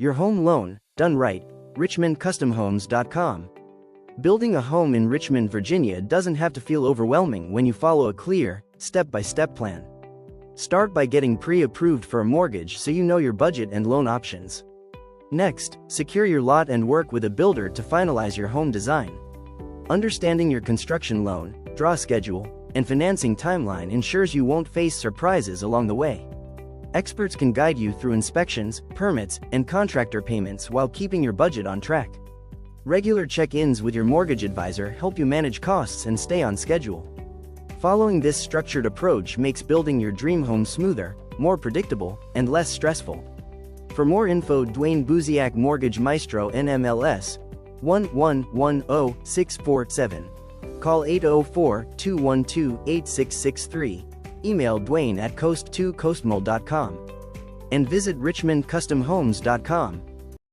Your home loan, done right. RichmondCustomHomes.com. Building a home in Richmond, Virginia doesn't have to feel overwhelming when you follow a clear, step-by-step plan. Start by getting pre-approved for a mortgage so you know your budget and loan options. Next, secure your lot and work with a builder to finalize your home design. Understanding your construction loan, draw schedule, and financing timeline ensures you won't face surprises along the way. Experts can guide you through inspections, permits, and contractor payments while keeping your budget on track. Regular check-ins with your mortgage advisor help you manage costs and stay on schedule. Following this structured approach makes building your dream home smoother, more predictable, and less stressful. For more info, Duane Buziak, Mortgage Maestro, NMLS 1110647. Call 804-212-8663. Email Duane at coast2coastmall.com. And visit richmondcustomhomes.com.